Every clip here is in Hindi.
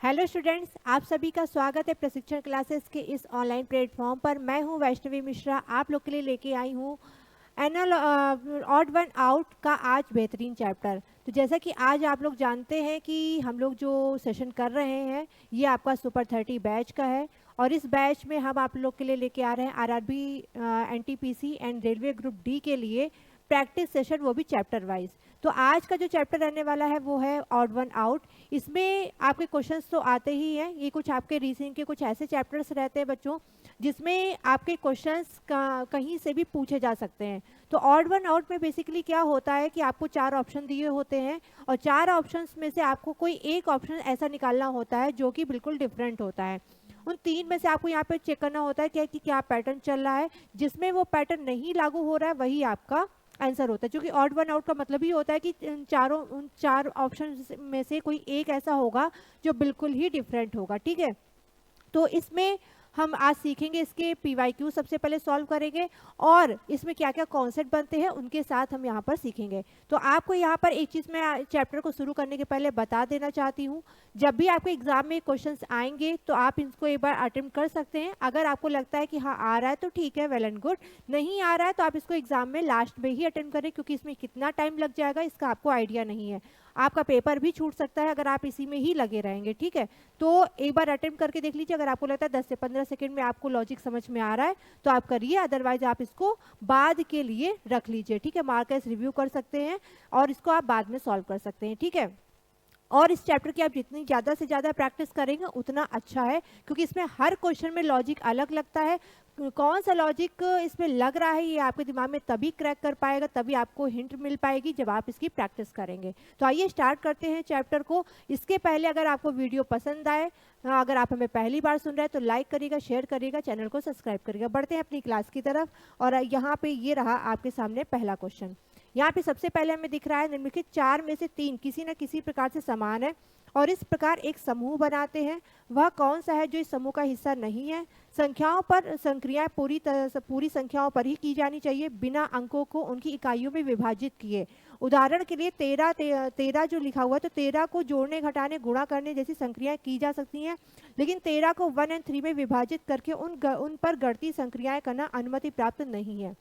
हेलो स्टूडेंट्स, आप सभी का स्वागत है प्रशिक्षण क्लासेस के इस ऑनलाइन प्लेटफॉर्म पर। मैं हूं वैष्णवी मिश्रा, आप लोग के लिए लेके आई हूं एनल ऑड वन आउट का आज बेहतरीन चैप्टर। तो जैसा कि आज आप लोग जानते हैं कि हम लोग जो सेशन कर रहे हैं ये आपका सुपर 30 बैच का है और इस बैच में हम आप लोग के लिए लेके आ रहे हैं RRB, NTPC and railway group D के लिए प्रैक्टिस सेशन, वो भी चैप्टर वाइज। तो आज का जो चैप्टर रहने वाला है वो है ऑड वन आउट। इसमें आपके क्वेश्चंस तो आते ही हैं, ये कुछ आपके रीजनिंग के कुछ ऐसे चैप्टर्स रहते हैं बच्चों जिसमें आपके क्वेश्चंस कहीं से भी पूछे जा सकते हैं। तो ऑड वन आउट में बेसिकली क्या होता है कि आपको 4 ऑप्शन दिए होते हैं और 4 ऑप्शंस में से आपको कोई एक ऑप्शन ऐसा निकालना होता है जो कि बिल्कुल डिफरेंट होता है। उन 3 में से आपको यहाँ पे चेक करना होता है कि क्या पैटर्न चल रहा है। जिसमें वो पैटर्न नहीं लागू हो रहा है वही आपका आंसर होता है, क्योंकि ऑड वन आउट का मतलब ही होता है कि उन चार ऑप्शन में से कोई एक ऐसा होगा जो बिल्कुल ही डिफरेंट होगा। ठीक है, तो इसमें हम आज सीखेंगे इसके पीवाईक्यू सबसे पहले सॉल्व करेंगे और इसमें क्या क्या कॉन्सेप्ट बनते हैं उनके साथ हम यहाँ पर सीखेंगे। तो आपको यहाँ पर एक चीज़ मैं चैप्टर को शुरू करने के पहले बता देना चाहती हूँ, जब भी आपके एग्जाम में क्वेश्चंस आएंगे तो आप इनको एक बार अटेम्प्ट कर सकते हैं। अगर आपको लगता है कि हाँ आ रहा है तो ठीक है, वेल एंड गुड। नहीं आ रहा है तो आप इसको एग्जाम में लास्ट में ही अटेम्प्ट करें, क्योंकि इसमें कितना टाइम लग जाएगा इसका आपको आइडिया नहीं है। आपका पेपर भी छूट सकता है अगर आप इसी में ही लगे रहेंगे। ठीक है, तो एक बार अटेम्प्ट करके देख लीजिए। अगर आपको लगता है 10 से 15 सेकंड में आपको लॉजिक समझ में आ रहा है तो आप करिए, अदरवाइज आप इसको बाद के लिए रख लीजिए। ठीक है, मार्कर्स रिव्यू कर सकते हैं और इसको आप बाद में सॉल्व कर सकते हैं। ठीक है, और इस चैप्टर की आप जितनी ज़्यादा से ज़्यादा प्रैक्टिस करेंगे उतना अच्छा है, क्योंकि इसमें हर क्वेश्चन में लॉजिक अलग लगता है। कौन सा लॉजिक इसमें लग रहा है ये आपके दिमाग में तभी क्रैक कर पाएगा, तभी आपको हिंट मिल पाएगी जब आप इसकी प्रैक्टिस करेंगे। तो आइए स्टार्ट करते हैं चैप्टर को। इसके पहले अगर आपको वीडियो पसंद आए, अगर आप हमें पहली बार सुन रहे हैं तो लाइक करिएगा, शेयर करिएगा, चैनल को सब्सक्राइब करिएगा। बढ़ते हैं अपनी क्लास की तरफ और यहाँ पे ये रहा आपके सामने पहला क्वेश्चन। यहाँ पे सबसे पहले हमें दिख रहा है निम्नलिखित 4 में से 3 किसी न किसी प्रकार से समान है और इस प्रकार एक समूह बनाते हैं। वह कौन सा है जो इस समूह का हिस्सा नहीं है? संख्याओं पर संक्रियाएं पूरी संख्याओं पर ही की जानी चाहिए, बिना अंकों को उनकी इकाइयों में विभाजित किए। उदाहरण के लिए 13 जो लिखा हुआ है तो 13 को जोड़ने, घटाने, गुणा करने जैसी संक्रियाएं की जा सकती हैं, लेकिन 13 को 1 और 3 में विभाजित करके उन पर गणती संक्रियाएं करना अनुमति प्राप्त नहीं है।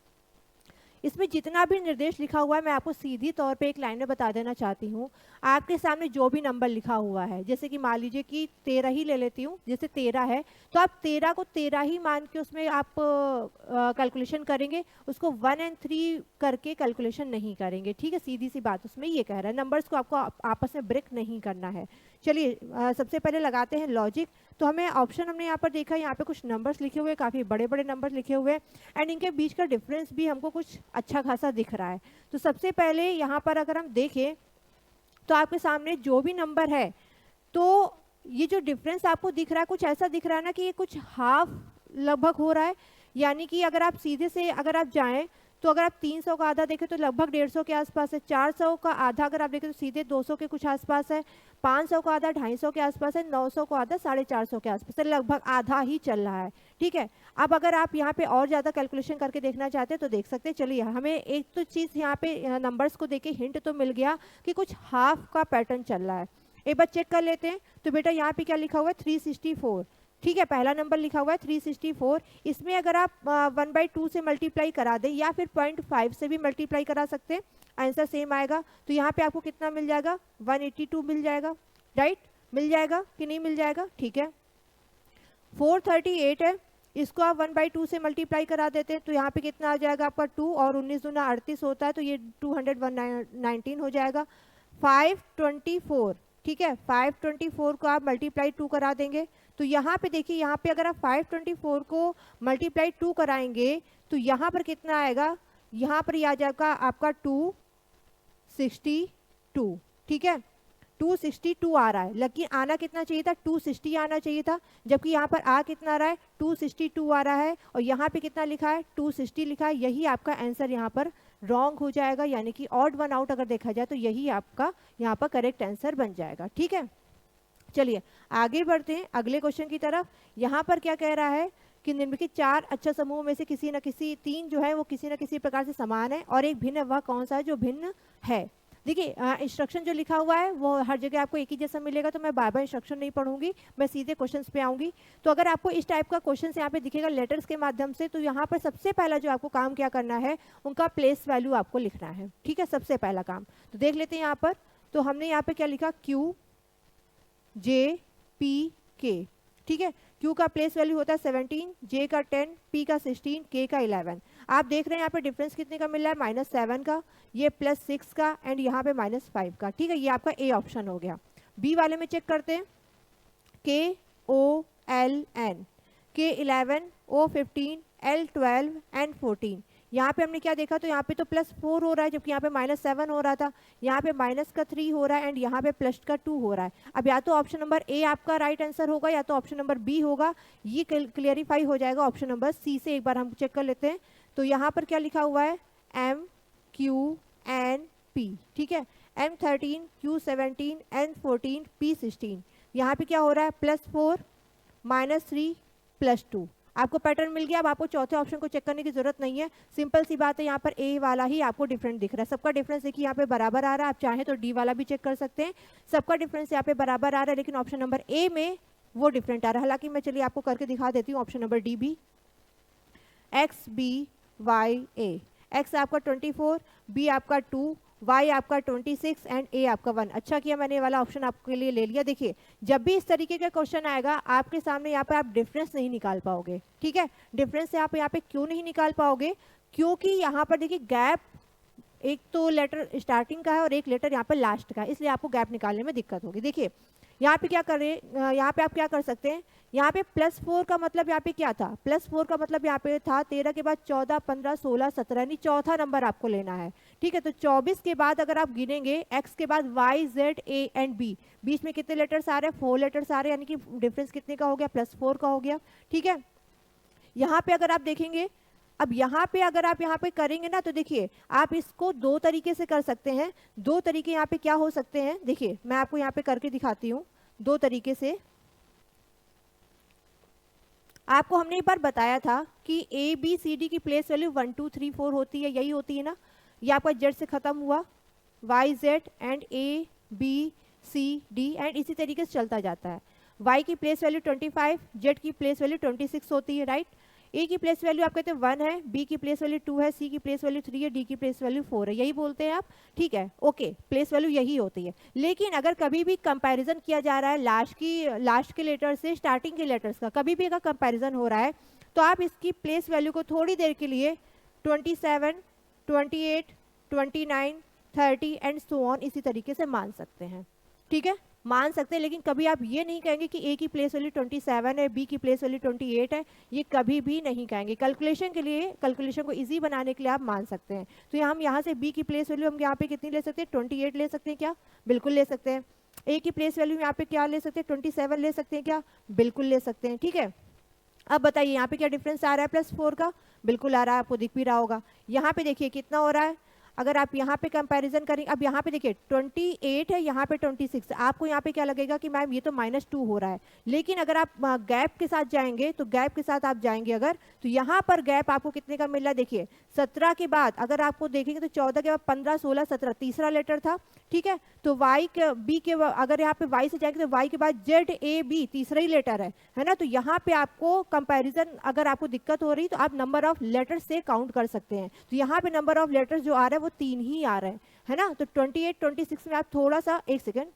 इसमें जितना भी निर्देश लिखा हुआ है मैं आपको सीधी तौर पे एक लाइन में बता देना चाहती हूँ। आपके सामने जो भी नंबर लिखा हुआ है, जैसे कि मान लीजिए कि 13 ही ले लेती हूँ, जैसे 13 है तो आप 13 को 13 ही मान के उसमें आप कैलकुलेशन करेंगे, उसको 1 और 3 करके कैलकुलेशन नहीं करेंगे। ठीक है, सीधी सी बात उसमें ये कह रहा है, नंबर्स को आपको आपस में ब्रेक नहीं करना है। चलिए सबसे पहले लगाते हैं लॉजिक। तो हमें ऑप्शन हमने यहाँ पर देखा, यहाँ पे कुछ नंबर्स लिखे हुए, काफ़ी बड़े बड़े नंबर्स लिखे हुए एंड इनके बीच का डिफरेंस भी हमको कुछ अच्छा खासा दिख रहा है। तो सबसे पहले यहाँ पर अगर हम देखें तो आपके सामने जो भी नंबर है तो ये जो डिफरेंस आपको दिख रहा है कुछ ऐसा दिख रहा है ना कि ये कुछ हाफ लगभग हो रहा है। यानी कि अगर आप सीधे से अगर आप जाएं तो अगर आप 300 का आधा देखें तो लगभग 150 के आसपास है, 400 का आधा अगर आप देखें तो सीधे 200 के कुछ आसपास है, 500 का आधा 250 के आसपास है, 900 का आधा 450 के आसपास है, लगभग आधा ही चल रहा है। ठीक है, अब अगर आप यहाँ पे और ज़्यादा कैलकुलेशन करके देखना चाहते हैं तो देख सकते हैं। चलिए हमें एक तो चीज़ यहाँ पे नंबर्स को देख के हिंट तो मिल गया कि कुछ हाफ का पैटर्न चल रहा है। एक बार चेक कर लेते हैं। तो बेटा यहाँ पे क्या लिखा हुआ है 364। ठीक है, पहला नंबर लिखा हुआ है 364। इसमें अगर आप 1/2 से मल्टीप्लाई करा दें या फिर 0.5 से भी मल्टीप्लाई करा सकते हैं, आंसर सेम आएगा। तो यहाँ पे आपको कितना मिल जाएगा? 182 मिल जाएगा। राइट, मिल जाएगा कि नहीं मिल जाएगा? ठीक है, 438 है, इसको आप 1/2 से मल्टीप्लाई करा देते हैं तो यहाँ पे कितना आ जाएगा आपका 2 और 19 दूना 38 होता है तो ये 219 हो जाएगा। 524, ठीक है, 524 को आप मल्टीप्लाई 2 करा देंगे तो यहाँ पे देखिए, यहाँ पे अगर आप 524 को मल्टीप्लाई 2 कराएंगे तो यहाँ पर कितना आएगा? यहाँ पर आ जाएगा आपका 262। ठीक है, 262 आ रहा है, लेकिन आना कितना चाहिए था? 260 आना चाहिए था, जबकि यहाँ पर आ कितना आ रहा है? 262 आ रहा है और यहाँ पे कितना लिखा है? 260 लिखा है। यही आपका आंसर यहाँ पर रॉन्ग हो जाएगा, यानी कि ऑड वन आउट अगर देखा जाए तो यही आपका यहाँ पर करेक्ट आंसर बन जाएगा। ठीक है, चलिए आगे बढ़ते हैं अगले क्वेश्चन की तरफ। यहाँ पर क्या कह रहा है कि निम्नलिखित 4 अच्छा समूह में से किसी न किसी 3 जो है वो किसी न किसी प्रकार से समान है और एक भिन्न, वह कौन सा है जो भिन्न है? देखिए इंस्ट्रक्शन जो लिखा हुआ है वो हर जगह आपको एक ही जैसा मिलेगा, तो मैं बार बार इंस्ट्रक्शन नहीं पढ़ूंगी, मैं सीधे क्वेश्चंस पे आऊंगी। तो अगर आपको इस टाइप का क्वेश्चन यहाँ पे दिखेगा लेटर्स के माध्यम से, तो यहाँ पर सबसे पहला जो आपको काम क्या करना है, उनका प्लेस वैल्यू आपको लिखना है। ठीक है, सबसे पहला काम। तो देख लेते हैं यहाँ पर, तो हमने यहाँ पे क्या लिखा, क्यू जे पी के। ठीक है, Q का प्लेस वैल्यू होता है 17, J का 10, P का 16, K का 11। आप देख रहे हैं यहाँ पे डिफरेंस कितने का मिल रहा है, -7 का, ये +6 का, एंड यहाँ पे -5 का। ठीक है, ये आपका A ऑप्शन हो गया। B वाले में चेक करते हैं, KOLN, K11, O15, L12 and 14। यहाँ पे हमने क्या देखा, तो यहाँ पे तो +4 हो रहा है, जबकि यहाँ पे -7 हो रहा था। यहाँ पे -3 हो रहा है, एंड यहाँ पे +2 हो रहा है। अब या तो ऑप्शन नंबर ए आपका राइट आंसर होगा, या तो ऑप्शन नंबर बी होगा। ये क्लियरिफाई हो जाएगा ऑप्शन नंबर सी से। एक बार हम चेक कर लेते हैं। तो यहाँ पर क्या लिखा हुआ है, MQNP। ठीक है, M13, Q17, N14, P16। यहाँ पे क्या हो रहा है, +4, -3, +2। आपको पैटर्न मिल गया। अब आपको चौथे ऑप्शन को चेक करने की जरूरत नहीं है, सिंपल सी बात है। यहाँ पर ए वाला ही आपको डिफरेंट दिख रहा है, सबका डिफरेंस देखिए यहाँ पे बराबर आ रहा है। आप चाहें तो डी वाला भी चेक कर सकते हैं, सबका डिफरेंस यहाँ पे बराबर आ रहा है, लेकिन ऑप्शन नंबर ए में वो डिफरेंट आ रहा है। हालांकि मैं चलिए आपको करके दिखा देती हूँ। ऑप्शन नंबर डी भी, XBYA, एक्स आपका 24, बी आपका 2, y आपका 26 एंड a आपका 1। अच्छा किया मैंने ये वाला ऑप्शन आपके लिए ले लिया। देखिए जब भी इस तरीके का क्वेश्चन आएगा आपके सामने, यहाँ पे आप डिफरेंस नहीं निकाल पाओगे। ठीक है, डिफरेंस से आप यहाँ पे क्यों नहीं निकाल पाओगे, क्योंकि यहाँ पर देखिए गैप, एक तो लेटर स्टार्टिंग का है और एक लेटर यहाँ पर लास्ट का है, इसलिए आपको गैप निकालने में दिक्कत होगी। देखिए यहाँ पे क्या करें, यहाँ पे आप क्या कर सकते हैं, यहाँ पे +4 का मतलब यहाँ पे क्या था, +4 का मतलब यहाँ पे था 13 के बाद 14, 15, 16, 17, यानी चौथा नंबर आपको लेना है। ठीक है, तो 24 के बाद अगर आप गिनेंगे x के बाद y, z, a and b, बीच में कितने लेटर्स आ रहे हैं, 4 लेटर्स आ रहे हैं, यानी कि डिफरेंस कितने का हो गया, +4 का हो गया। ठीक है, यहाँ पे अगर आप देखेंगे, अब यहाँ पे अगर आप यहाँ पे करेंगे ना, तो देखिए आप इसको दो तरीके से कर सकते हैं। दो तरीके यहाँ पे क्या हो सकते हैं, देखिए मैं आपको यहाँ पे करके दिखाती हूँ दो तरीके से। आपको हमने एक बार बताया था कि ABCD की प्लेस वैल्यू 1 2 3 4 होती है, यही होती है ना। ये आपका Z से खत्म हुआ, YZ एंड ABCD एंड इसी तरीके से चलता जाता है। Y की प्लेस वैल्यू 25, Z की प्लेस वैल्यू 26 होती है, राइट। A की प्लेस वैल्यू आप कहते हैं 1 है, B की प्लेस वैल्यू 2 है, C की प्लेस वैल्यू 3 है, D की प्लेस वैल्यू 4 है, यही बोलते हैं आप। ठीक है, ओके, प्लेस वैल्यू यही होती है। लेकिन अगर कभी भी कंपैरिजन किया जा रहा है लास्ट के लेटर से स्टार्टिंग के लेटर्स का, कभी भी अगर कंपैरिजन हो रहा है, तो आप इसकी प्लेस वैल्यू को थोड़ी देर के लिए 27, 28, 29, 30 एंड सो ऑन इसी तरीके से मान सकते हैं। ठीक है, मान सकते हैं, लेकिन कभी आप ये नहीं कहेंगे कि ए की प्लेस वैल्यू 27 है, बी की प्लेस वैल्यू 28 है, ये कभी भी नहीं कहेंगे। कैलकुलेशन के लिए, कैलकुलेशन को इजी बनाने के लिए आप मान सकते हैं। तो हम यहाँ से बी की प्लेस वैल्यू हम यहाँ पे कितनी ले सकते हैं, 28 ले सकते हैं क्या, बिल्कुल ले सकते हैं। ए की प्लेस वैल्यू यहाँ पे क्या ले सकते हैं, 27 ले सकते हैं क्या, बिल्कुल ले सकते हैं। ठीक है, अब बताइए यहाँ पे क्या डिफरेंस आ रहा है, +4 का, बिल्कुल आ रहा है, आपको दिख भी रहा होगा। यहाँ पे देखिए कितना हो रहा है, अगर आप यहाँ पे कंपैरिजन करें, अब यहाँ पे देखिए 28 है, यहाँ पे 26, आपको यहाँ पे क्या लगेगा कि मैम ये तो -2 हो रहा है। लेकिन अगर आप गैप के साथ जाएंगे, तो गैप के साथ आप जाएंगे अगर, तो यहाँ पर गैप आपको कितने का मिल रहा है, देखिए 17 के बाद अगर आपको देखेंगे तो 14 के बाद 15, 16, 17 तीसरा लेटर था। ठीक है, तो y के b के अगर यहाँ पे y से जाएंगे तो y के बाद ZAB तीसरा ही लेटर है ना। तो यहाँ पे आपको कंपैरिजन अगर आपको दिक्कत हो रही तो आप नंबर ऑफ लेटर्स से काउंट कर सकते हैं। तो यहाँ पे नंबर ऑफ लेटर्स जो आ रहा है वो 3 ही आ रहे हैं, है ना। तो 28, 26 में आप थोड़ा सा, एक सेकेंड,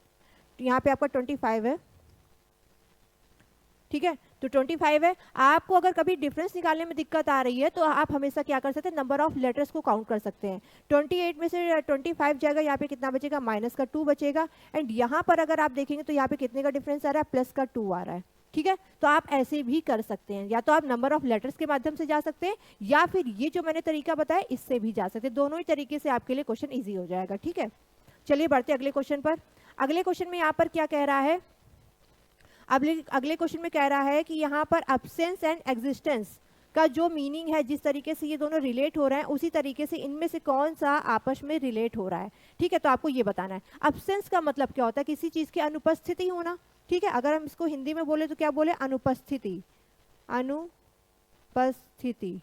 यहाँ पे आपका 25 है। ठीक है, तो 25 है। आपको अगर कभी डिफरेंस निकालने में दिक्कत आ रही है तो आप हमेशा क्या कर सकते हैं, नंबर ऑफ लेटर्स को काउंट कर सकते हैं। 28 में से 25 जाएगा, यहाँ पे कितना बचेगा, -2 बचेगा। एंड यहाँ पर अगर आप देखेंगे तो यहाँ पे कितने का डिफरेंस आ रहा है, +2 आ रहा है। ठीक है, तो आप ऐसे भी कर सकते हैं, या तो आप नंबर ऑफ लेटर्स के माध्यम से जा सकते हैं, या फिर ये जो मैंने तरीका बताया इससे भी जा सकते हैं। दोनों ही तरीके से आपके लिए क्वेश्चन ईजी हो जाएगा। ठीक है, चलिए बढ़ते अगले क्वेश्चन पर। अगले क्वेश्चन में यहाँ पर क्या कह रहा है, अगले क्वेश्चन में कह रहा है कि यहाँ पर एब्सेंस एंड एग्जिस्टेंस का जो मीनिंग है, जिस तरीके से ये दोनों रिलेट हो रहे हैं, उसी तरीके से इनमें से कौन सा आपस में रिलेट हो रहा है। ठीक है, तो आपको ये बताना है। एब्सेंस का मतलब क्या होता है, किसी चीज की अनुपस्थिति होना। ठीक है, अगर हम इसको हिंदी में बोले तो क्या बोले, अनुपस्थिति, अनुपस्थिति।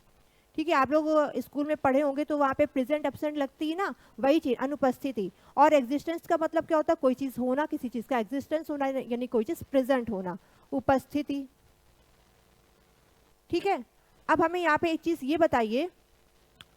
ठीक है, आप लोग स्कूल में पढ़े होंगे तो वहाँ पे प्रेजेंट एब्सेंट लगती है ना, वही चीज अनुपस्थिति। और एग्जिस्टेंस का मतलब क्या होता है, कोई चीज होना, किसी चीज का एग्जिस्टेंस होना, यानी कोई चीज प्रेजेंट होना, उपस्थिति। ठीक है, अब हमें यहाँ पे एक चीज ये बताइए,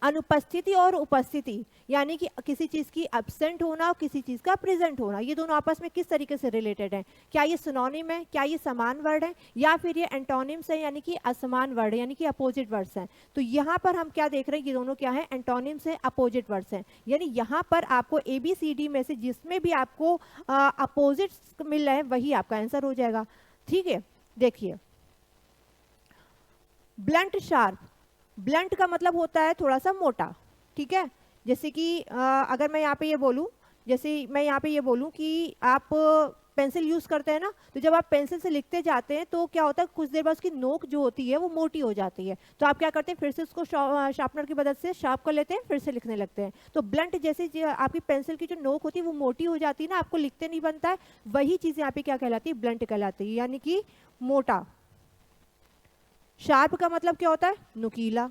अनुपस्थिति और उपस्थिति यानी कि किसी चीज की एब्सेंट होना और किसी चीज का प्रेजेंट होना, ये दोनों आपस में किस तरीके से रिलेटेड है? क्या ये सिनोनिम है, क्या ये समान वर्ड है, या फिर ये एंटोनिम्स है यानी कि असमान वर्ड है, यानी कि अपोजिट वर्ड्स हैं? तो यहाँ पर हम क्या देख रहे हैं, ये दोनों क्या है, एंटोनिम्स है, अपोजिट वर्ड्स हैं। यानी यहाँ पर आपको ABCD में से जिसमें भी आपको अपोजिट मिल रहे हैं वही आपका आंसर हो जाएगा। ठीक है, देखिए ब्लंट शार्प, ब्लंट का मतलब होता है थोड़ा सा मोटा। ठीक है, जैसे कि अगर मैं यहाँ पे ये बोलूँ, जैसे मैं यहाँ पे ये बोलूँ कि आप पेंसिल यूज करते हैं ना, तो जब आप पेंसिल से लिखते जाते हैं तो क्या होता है, कुछ देर बाद उसकी नोक जो होती है वो मोटी हो जाती है, तो आप क्या करते हैं, फिर से उसको शार्पनर की मदद से शार्प कर लेते हैं, फिर से लिखने लगते हैं। तो ब्लंट जैसे आपकी पेंसिल की जो नोक होती है वो मोटी हो जाती है ना, आपको लिखते नहीं बनता है, वही चीज यहाँ पे क्या कहलाती है, ब्लंट कहलाती है, यानी कि मोटा। शार्प का मतलब क्या होता है, नुकीला।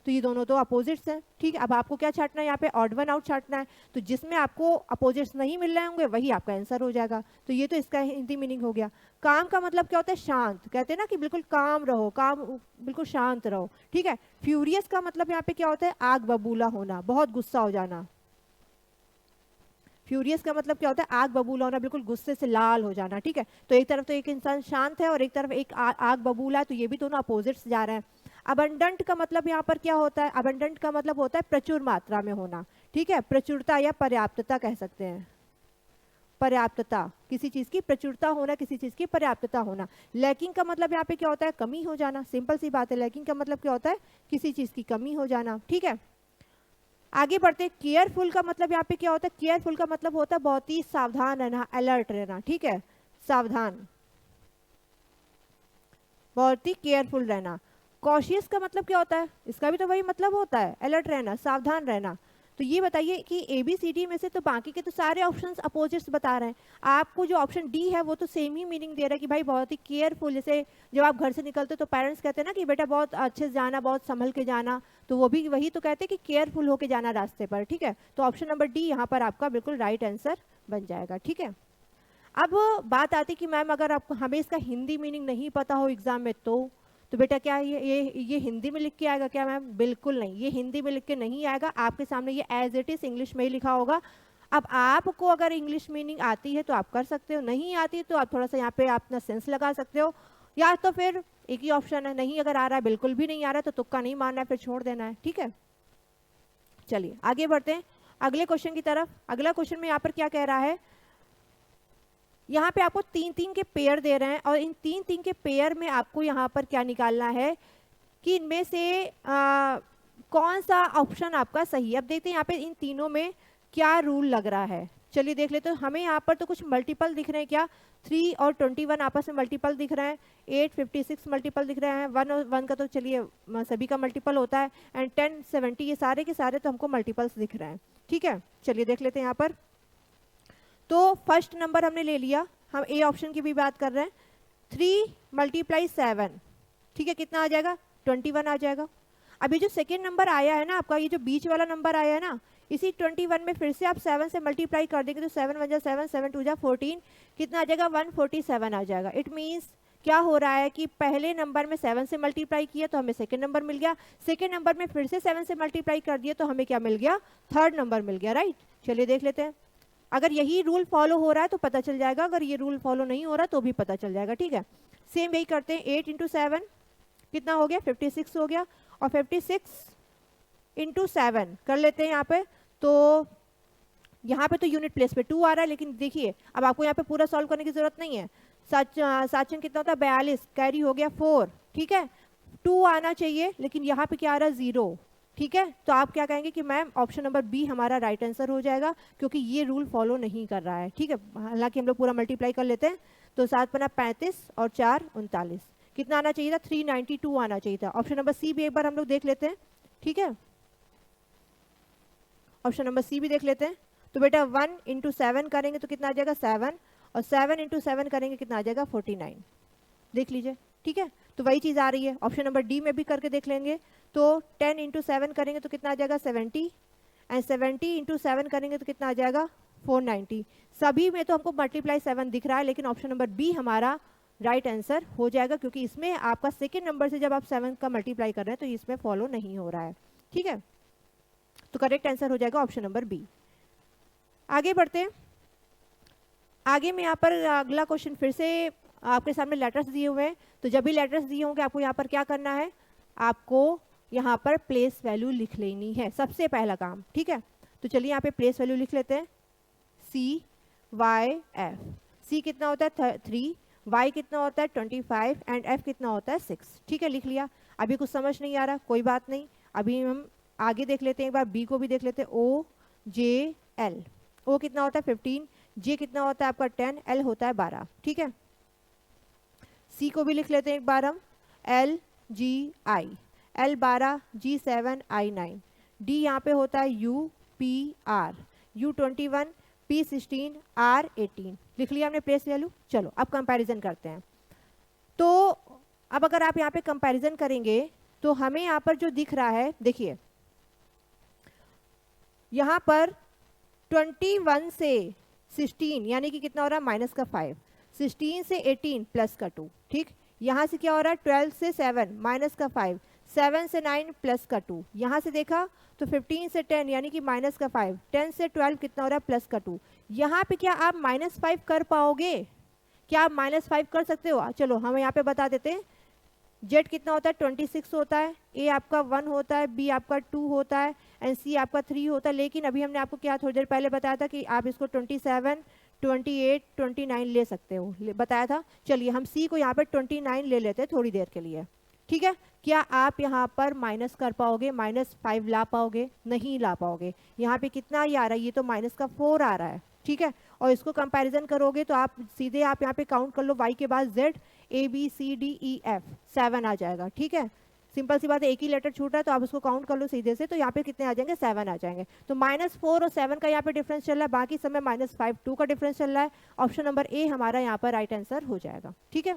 तो ये दोनों तो अपोजिट्स हैं। ठीक है, अब आपको क्या छांटना है, यहाँ पे ऑड वन आउट छांटना है, तो जिसमें आपको अपोजिट्स नहीं मिल रहे होंगे वही आपका आंसर हो जाएगा। तो ये तो इसका हिंदी मीनिंग हो गया। काम का मतलब क्या होता है, शांत, कहते हैं ना कि बिल्कुल काम रहो, काम बिल्कुल शांत रहो। ठीक है, फ्यूरियस का मतलब यहाँ पे क्या होता है, आग बबूला होना, बहुत गुस्सा हो जाना। फ्यूरियस का मतलब क्या होता है, आग बबूला होना, बिल्कुल गुस्से से लाल हो जाना। ठीक है, तो एक तरफ तो एक इंसान शांत है और एक तरफ एक आग बबूला है, तो ये भी दोनों अपोजिट्स जा रहे हैं। अबंडेंट का मतलब यहाँ पर क्या होता है, अबंडेंट का मतलब होता है प्रचुर मात्रा में होना। ठीक है, प्रचुरता या पर्याप्तता कह सकते हैं, पर्याप्तता, किसी चीज की प्रचुरता होना, किसी चीज की पर्याप्तता होना। लैकिंग का मतलब यहाँ पे क्या होता है, कमी हो जाना, सिंपल सी बात है, लैकिंग का मतलब क्या होता है, किसी चीज की कमी हो जाना। ठीक है, आगे बढ़ते, केयरफुल का मतलब यहाँ पे क्या होता है, केयरफुल का मतलब होता है बहुत ही सावधान रहना, अलर्ट रहना। ठीक है, सावधान, बहुत ही केयरफुल रहना। कॉशियस का मतलब क्या होता है, इसका भी तो वही मतलब होता है, अलर्ट रहना, सावधान रहना। तो ये बताइए कि ABCD में से तो बाकी के तो सारे ऑप्शंस अपोजिट्स बता रहे हैं, आपको जो ऑप्शन डी है वो तो सेम ही मीनिंग दे रहा है कि भाई बहुत ही केयरफुल। जैसे जब आप घर से निकलते तो पेरेंट्स कहते हैं ना कि बेटा बहुत अच्छे से जाना, बहुत संभल के जाना, तो वो भी वही तो कहते हैं कि केयरफुल होके जाना रास्ते पर। ठीक है, तो ऑप्शन नंबर डी यहाँ पर आपका बिल्कुल राइट आंसर बन जाएगा। ठीक है, अब बात आती कि मैम अगर आपको हमें इसका हिंदी मीनिंग नहीं पता हो एग्जाम में तो बेटा क्या ये हिंदी में लिख के आएगा क्या मैम? बिल्कुल नहीं, ये हिंदी में लिख के नहीं आएगा, आपके सामने ये एज इट इज इंग्लिश में ही लिखा होगा। अब आपको अगर इंग्लिश मीनिंग आती है तो आप कर सकते हो, नहीं आती है तो आप थोड़ा सा यहाँ पे अपना सेंस लगा सकते हो, या तो फिर एक ही ऑप्शन है, नहीं अगर आ रहा है, बिल्कुल भी नहीं आ रहा है तो तुक्का नहीं मारना है, फिर छोड़ देना है। ठीक है, चलिए आगे बढ़ते हैं अगले क्वेश्चन की तरफ। अगला क्वेश्चन में यहाँ पर क्या कह रहा है, यहाँ पे आपको 3-3 के पेयर दे रहे हैं और इन 3-3 के पेयर में आपको यहाँ पर क्या निकालना है कि इनमें से कौन सा ऑप्शन आपका सही है। अब देखते हैं यहाँ पे इन तीनों में क्या रूल लग रहा है, चलिए देख लेते हैं। हमें यहाँ पर तो कुछ मल्टीपल दिख रहे हैं, क्या 3 और 21 आपस में मल्टीपल दिख रहे हैं, 8 56 मल्टीपल दिख रहे हैं, 1 और 1 का तो चलिए सभी का मल्टीपल होता है, एंड 10 70 ये सारे के सारे तो हमको मल्टीपल्स दिख रहे हैं। ठीक है, चलिए देख लेते हैं यहाँ पर। तो फर्स्ट नंबर हमने ले लिया, हम ए ऑप्शन की भी बात कर रहे हैं, 3 × 7, ठीक है, कितना आ जाएगा, 21 आ जाएगा। अभी जो सेकेंड नंबर आया है ना आपका, ये जो बीच वाला नंबर आया है ना, इसी 21 में फिर से आप 7 से मल्टीप्लाई कर देंगे तो 7 × 1 = 7, 7 × 2 = 14, कितना आ जाएगा, 147 आ जाएगा। इट मीन्स क्या हो रहा है कि पहले नंबर में 7 से मल्टीप्लाई किया तो हमें सेकेंड नंबर मिल गया, सेकेंड नंबर में फिर से 7 से मल्टीप्लाई कर दिया तो हमें क्या मिल गया, थर्ड नंबर मिल गया। राइट, चलिए देख लेते हैं। अगर यही रूल फॉलो हो रहा है तो पता चल जाएगा, अगर ये रूल फॉलो नहीं हो रहा तो भी पता चल जाएगा। ठीक है, सेम यही करते हैं, 8 × 7 कितना हो गया, 56 हो गया, और 56 × 7 कर लेते हैं यहाँ पे। तो यहाँ पे तो यूनिट प्लेस पे 2 आ रहा है, लेकिन देखिए अब आपको यहाँ पे पूरा सॉल्व करने की जरूरत नहीं है। साचन कितना होता है, 42, कैरी हो गया 4, ठीक है, 2 आना चाहिए, लेकिन यहाँ पे क्या आ रहा है, 0। ठीक है, तो आप क्या कहेंगे कि मैम ऑप्शन नंबर बी हमारा राइट आंसर हो जाएगा, क्योंकि ये रूल फॉलो नहीं कर रहा है। ठीक है, हालांकि हम लोग पूरा मल्टीप्लाई कर लेते हैं, तो 7 × 35 और 4 = 39, कितना आना चाहिए था, 392 आना चाहिए था। ऑप्शन नंबर सी भी एक बार हम लोग देख लेते हैं। ठीक है, ऑप्शन नंबर सी भी देख लेते हैं। तो बेटा 1 × 7 करेंगे तो कितना आ जाएगा, 7, और 7 × 7 करेंगे कितना आ जाएगा, 49, देख लीजिए। ठीक है, तो वही चीज आ रही है। ऑप्शन नंबर डी में भी करके देख लेंगे तो 10 इंटू 7 करेंगे तो कितना आ जाएगा 70, एंड 70 इंटू 7 करेंगे तो कितना आ जाएगा 490। सभी में तो हमको मल्टीप्लाई 7 दिख रहा है, लेकिन ऑप्शन नंबर बी हमारा राइट आंसर हो जाएगा, क्योंकि इसमें आपका सेकेंड नंबर से जब आप 7 का मल्टीप्लाई कर रहे हैं तो इसमें फॉलो नहीं हो रहा है। ठीक है, तो करेक्ट आंसर हो जाएगा ऑप्शन नंबर बी। आगे बढ़ते हैं। आगे में यहाँ पर अगला क्वेश्चन फिर से आपके सामने लेटर्स दिए हुए हैं, तो जब भी लेटर्स दिए होंगे आपको यहाँ पर क्या करना है, आपको यहाँ पर प्लेस वैल्यू लिख लेनी है, सबसे पहला काम। ठीक है, तो चलिए यहाँ पे प्लेस वैल्यू लिख लेते हैं, CYF। सी कितना होता है 3, वाई कितना होता है 25 एंड एफ कितना होता है 6। ठीक है, लिख लिया। अभी कुछ समझ नहीं आ रहा, कोई बात नहीं, अभी हम आगे देख लेते हैं, एक बार बी को भी देख लेते हैं, OJL। ओ कितना होता है 15, जे कितना होता है आपका 10, एल होता है 12। ठीक है, सी को भी लिख लेते हैं एक बार हम, LGI, L 12, G 7, I 9। D यहाँ पे होता है UPR, U 21, P 16, R 18। लिख लिया हमने प्लेस वैल्यू। चलो अब कंपैरिजन करते हैं। तो अब अगर आप यहाँ पे कंपैरिजन करेंगे तो हमें यहाँ पर जो दिख रहा है, देखिए यहाँ पर 21 से 16 यानी कि कितना हो रहा है माइनस का 5, 16 से 18 प्लस का 2। ठीक, यहाँ से क्या हो रहा है 12 से 7 माइनस का 5, 7 से 9 प्लस का 2। यहाँ से देखा तो 15 से 10 यानी कि माइनस का 5, 10 से 12 कितना हो रहा है प्लस का 2। यहाँ पे क्या आप -5 कर पाओगे? क्या आप -5 कर सकते हो? चलो हम यहाँ पे बता देते हैं। जेड कितना होता है 26 होता है, ए आपका 1 होता है, बी आपका 2 होता है, एंड सी आपका 3 होता है। लेकिन अभी हमने आपको क्या थोड़ी देर पहले बताया था कि आप इसको 27, 28, 29 ले सकते हो, बताया था। चलिए हम सी को यहाँ पर 29 ले लेते हैं थोड़ी देर के लिए। ठीक है, क्या आप यहाँ पर माइनस कर पाओगे? -5 ला पाओगे? नहीं ला पाओगे। यहाँ पे कितना ही आ रहा है, ये तो माइनस का 4 आ रहा है। ठीक है, और इसको कंपैरिजन करोगे तो आप सीधे आप यहाँ पे काउंट कर लो, y के बाद z, ABCDEF 7 आ जाएगा। ठीक है, सिंपल सी बात है, एक ही लेटर छूटा है तो आप उसको काउंट कर लो सीधे से, तो यहाँ पे कितने आ जाएंगे 7 आ जाएंगे। तो -4 और 7 का यहाँ पे डिफरेंस चल रहा है, बाकी समय -5, 2 का डिफरेंस चल रहा है। ऑप्शन नंबर ए हमारा यहाँ पर राइट आंसर हो जाएगा। ठीक है,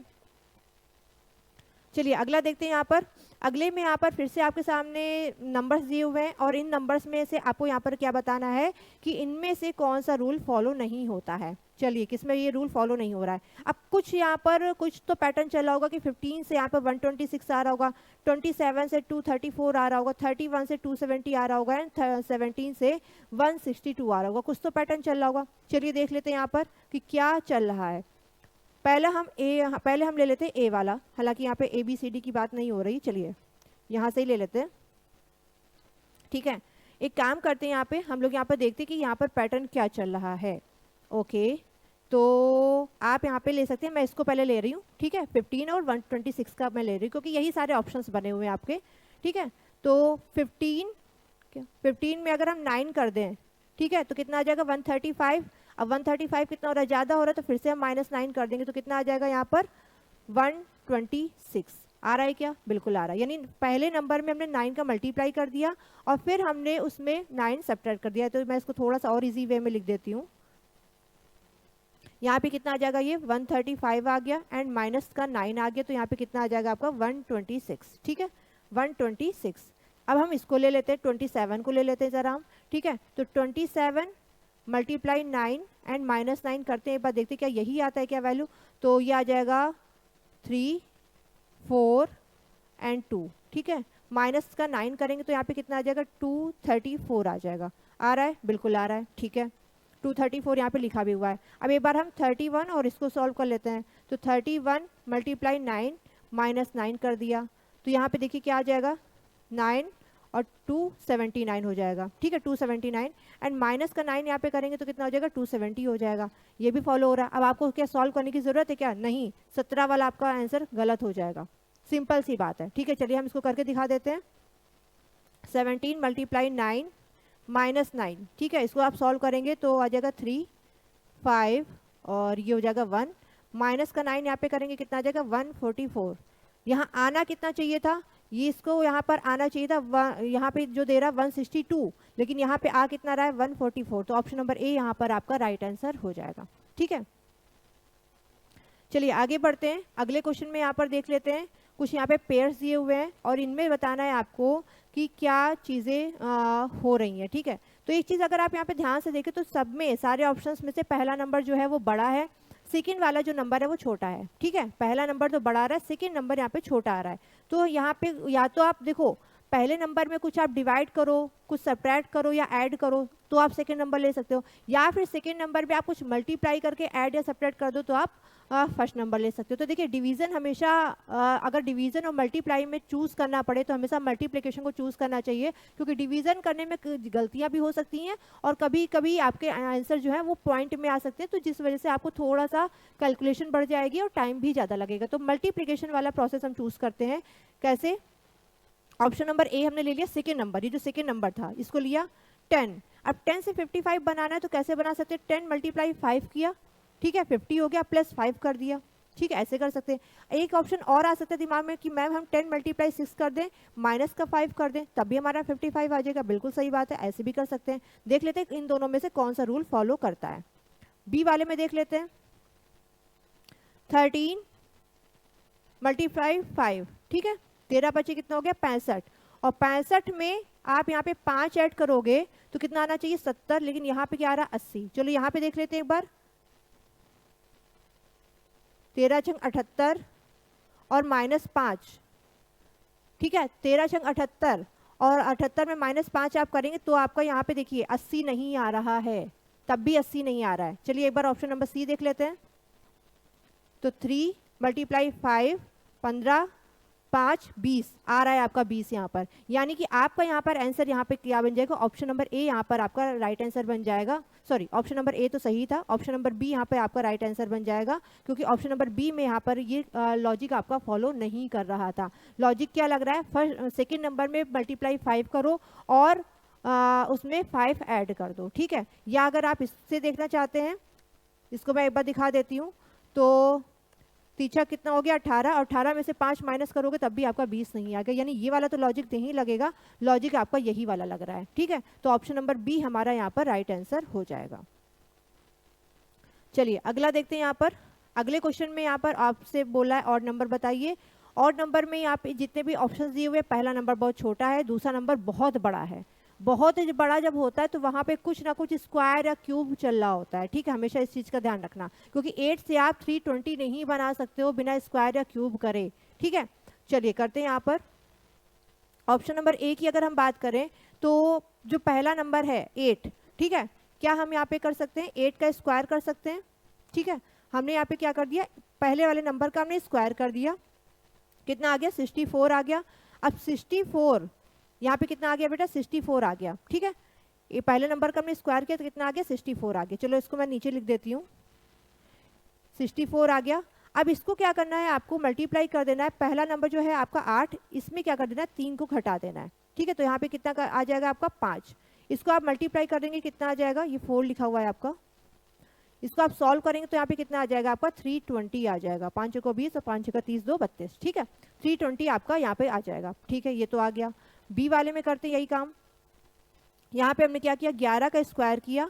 चलिए अगला देखते हैं। यहाँ पर अगले में यहाँ पर फिर से आपके सामने नंबर्स दिए हुए हैं, और इन नंबर्स में से आपको यहाँ पर क्या बताना है कि इनमें से कौन सा रूल फॉलो नहीं होता है। चलिए किसमें ये रूल फॉलो नहीं हो रहा है। अब कुछ यहाँ पर कुछ तो पैटर्न चला होगा कि 15 से यहाँ पर 126 आ रहा होगा, 27 से 234 आ रहा होगा, 31 से 270 आ रहा होगा, एंड 17 से 162 आ रहा होगा। कुछ तो पैटर्न चल रहा होगा। चलिए देख लेते हैं यहाँ पर कि क्या चल रहा है। पहले हम ले लेते हैं ए वाला, हालांकि यहाँ पे ABCD की बात नहीं हो रही। चलिए यहाँ से ही ले लेते हैं। ठीक है, एक काम करते हैं, यहाँ पे हम लोग यहाँ पर देखते हैं कि यहाँ पर पैटर्न क्या चल रहा है। ओके, तो आप यहाँ पे ले सकते हैं, मैं इसको पहले ले रही हूँ। ठीक है, 15 और 126 का मैं ले रही हूँ, क्योंकि यही सारे ऑप्शंस बने हुए हैं आपके। ठीक है, तो 15 में अगर हम 9 कर दें, ठीक है, तो कितना आ जाएगा 135। अब 135 कितना हो रहा है, ज़्यादा हो रहा है, तो फिर से हम -9 कर देंगे, तो कितना आ जाएगा यहाँ पर 126। आ रहा है क्या? बिल्कुल आ रहा है। यानी पहले नंबर में हमने 9 का मल्टीप्लाई कर दिया और फिर हमने उसमें 9 सब्ट्रैक्ट कर दिया। तो मैं इसको थोड़ा सा और इजी वे में लिख देती हूँ। यहाँ पे कितना आ जाएगा, ये 135 आ गया, एंड माइनस का 9 आ गया, तो यहाँ पे कितना आ जाएगा आपका 126। ठीक है, 126। अब हम इसको ले लेते हैं, 27 को ले लेते हैं ज़रा हम। ठीक है, तो 27 मल्टीप्लाई 9 एंड -9 करते हैं, एक बार देखते हैं क्या यही आता है क्या वैल्यू। तो ये आ जाएगा 3, 4 एंड 2। ठीक है, माइनस का 9 करेंगे तो यहाँ पे कितना आ जाएगा 234 आ जाएगा। आ रहा है? बिल्कुल आ रहा है। ठीक है, 234 यहाँ पे लिखा भी हुआ है। अब एक बार हम 31 और इसको सॉल्व कर लेते हैं। तो 31 मल्टीप्लाई 9 -9 कर दिया, तो यहाँ पे देखिए क्या आ जाएगा 9 और 279 हो जाएगा। ठीक है, 279 एंड माइनस का 9 यहाँ पे करेंगे तो कितना हो जाएगा 270 हो जाएगा। ये भी फॉलो हो रहा है। अब आपको क्या सॉल्व करने की ज़रूरत है क्या? नहीं, 17 वाला आपका आंसर गलत हो जाएगा। सिंपल सी बात है। ठीक है, चलिए हम इसको करके दिखा देते हैं। 17 मल्टीप्लाई 9 -9। ठीक है, इसको आप सॉल्व करेंगे तो आ जाएगा 3, 5 और ये हो जाएगा 1। माइनस का 9 यहाँ पे करेंगे कितना आ जाएगा 144। यहाँ आना कितना चाहिए था, ये इसको यहाँ पर आना चाहिए था, यहाँ पे जो दे रहा है 162, लेकिन यहाँ पे आ कितना रहा है 144। तो ऑप्शन नंबर ए यहाँ पर आपका राइट आंसर हो जाएगा। ठीक है, चलिए आगे बढ़ते हैं। अगले क्वेश्चन में यहाँ पर देख लेते हैं। कुछ यहाँ पे पेयर्स दिए हुए हैं और इनमें बताना है आपको कि क्या चीज़ें हो रही हैं, ठीक है। तो एक चीज़ अगर आप यहाँ पे ध्यान से देखें तो सब में सारे ऑप्शंस में से पहला नंबर जो है वो बड़ा है, सेकेंड वाला जो नंबर है वो छोटा है, ठीक है। पहला नंबर तो बड़ा आ रहा है, सेकेंड नंबर यहाँ पे छोटा आ रहा है। तो यहाँ पे या तो आप देखो पहले नंबर में कुछ आप डिवाइड करो, कुछ सब्ट्रैक्ट करो या ऐड करो तो आप सेकेंड नंबर ले सकते हो, या फिर सेकेंड नंबर पे आप कुछ मल्टीप्लाई करके ऐड या सब्ट्रैक्ट कर दो तो आप फर्स्ट नंबर ले सकते हो। तो देखिए डिवीजन हमेशा अगर डिवीजन और मल्टीप्लाई में चूज करना पड़े तो हमेशा मल्टीप्लिकेशन को चूज करना चाहिए, क्योंकि डिवीजन करने में गलतियां भी हो सकती हैं और कभी कभी आपके आंसर जो है वो पॉइंट में आ सकते हैं, तो जिस वजह से आपको थोड़ा सा कैलकुलेशन बढ़ जाएगी और टाइम भी ज़्यादा लगेगा। तो मल्टीप्लिकेशन वाला प्रोसेस हम चूज करते हैं। कैसे? ऑप्शन नंबर ए हमने ले लिया सेकेंड नंबर, ये जो सेकेंड नंबर था इसको लिया 10। अब 10 से 55 बनाना है तो कैसे बना सकते हैं? 10 मल्टीप्लाई 5 किया, ठीक है, 50 हो गया, प्लस 5 कर दिया, ठीक है, ऐसे कर सकते हैं। एक ऑप्शन और आ सकता है दिमाग में कि मैम हम 10 मल्टीप्लाई 6 कर दें, माइनस का 5 कर दें, तब भी हमारा 55 आ जाएगा। बिल्कुल सही बात है, ऐसे भी कर सकते हैं। देख लेते हैं इन दोनों में से कौन सा रूल फॉलो करता है। बी वाले में देख लेते हैं 13 मल्टीप्लाई 5, ठीक है, 13 बचे कितना हो गया 65, और 65 में आप यहाँ पे 5 ऐड करोगे तो कितना आना चाहिए 70, लेकिन यहाँ पे क्या आ रहा 80। चलो यहाँ पे देख लेते हैं एक बार, 13 छंग 78 और माइनस 5, ठीक है, 13 छंग 78 और 78 में माइनस 5 आप करेंगे तो आपका यहाँ पे देखिए 80 नहीं आ रहा है, तब भी 80 नहीं आ रहा है। चलिए एक बार ऑप्शन नंबर सी देख लेते हैं। तो 3 मल्टीप्लाई 5 15 5 20 आ रहा है आपका 20 यहाँ पर, यानी कि आपका यहाँ पर आंसर यहाँ पे क्या बन जाएगा? ऑप्शन नंबर ए यहाँ पर आपका राइट आंसर बन जाएगा। सॉरी, ऑप्शन नंबर ए तो सही था, ऑप्शन नंबर बी यहाँ पे आपका राइट आंसर बन जाएगा, क्योंकि ऑप्शन नंबर बी में यहाँ पर ये लॉजिक आपका फॉलो नहीं कर रहा था। लॉजिक क्या लग रहा है? फर्स्ट सेकेंड नंबर में मल्टीप्लाई 5 करो और उसमें 5 ऐड कर दो, ठीक है। या अगर आप इससे देखना चाहते हैं, इसको मैं एक बार दिखा देती हूँ। तो तीछा कितना हो गया 18, और 18 में से 5 माइनस करोगे तब भी आपका 20 नहीं आएगा, यानी ये वाला तो लॉजिक नहीं लगेगा, लॉजिक आपका यही वाला लग रहा है, ठीक है। तो ऑप्शन नंबर बी हमारा यहाँ पर राइट आंसर हो जाएगा। चलिए अगला देखते हैं। यहाँ पर अगले क्वेश्चन में यहाँ पर आपसे बोला है ऑड नंबर बताइए। ऑड नंबर में यहाँ पे जितने भी ऑप्शन दिए हुए, पहला नंबर बहुत छोटा है, दूसरा नंबर बहुत बड़ा है। बहुत बड़ा जब होता है तो वहाँ पे कुछ ना कुछ स्क्वायर या क्यूब चल रहा होता है, ठीक है, हमेशा इस चीज़ का ध्यान रखना, क्योंकि 8 से आप 320 नहीं बना सकते हो बिना स्क्वायर या क्यूब करे, ठीक है। चलिए करते हैं यहाँ पर ऑप्शन नंबर ए की अगर हम बात करें तो जो पहला नंबर है 8, ठीक है, क्या हम यहाँ पे कर सकते हैं 8 का स्क्वायर कर सकते हैं, ठीक है। हमने यहाँ पे क्या कर दिया, पहले वाले नंबर का हमने स्क्वायर कर दिया, कितना आ गया 64 आ गया। अब 64 यहाँ पे कितना आ गया बेटा 64 आ गया, ठीक है। ये पहले नंबर का हमने स्क्वायर किया तो कितना आ गया 64 आ गया। चलो इसको मैं नीचे लिख देती हूँ, 64 आ गया। अब इसको क्या करना है, आपको मल्टीप्लाई कर देना है। पहला नंबर जो है आपका 8, इसमें क्या कर देना है 3 को घटा देना है, ठीक है। तो यहाँ पे कितना आ जाएगा आपका 5, इसको आप मल्टीप्लाई कर देंगे कितना आ जाएगा, ये 4 लिखा हुआ है आपका, इसको आप सॉल्व करेंगे तो यहाँ पे कितना आ जाएगा आपका 320 आ जाएगा। 5 को 20 और 5 का 30 2 32, ठीक है, 320 आपका यहाँ पे आ जाएगा, ठीक है। ये तो आ गया। बी वाले में करते यही काम। यहाँ पे हमने क्या किया 11 का स्क्वायर किया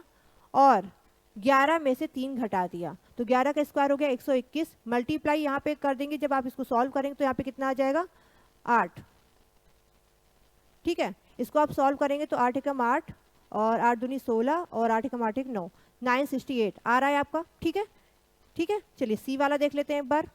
और 11 में से 3 घटा दिया, तो 11 का स्क्वायर हो गया 121। मल्टीप्लाई यहाँ पे कर देंगे, जब आप इसको सॉल्व करेंगे तो यहाँ पे कितना आ जाएगा 8, ठीक है। इसको आप सॉल्व करेंगे तो 8 एकम 8 और 8 दूनी 16 और 8 एकम 8 एक 9, 968 आ रहा है आपका, ठीक है, ठीक है। चलिए सी वाला देख लेते हैं एक बार।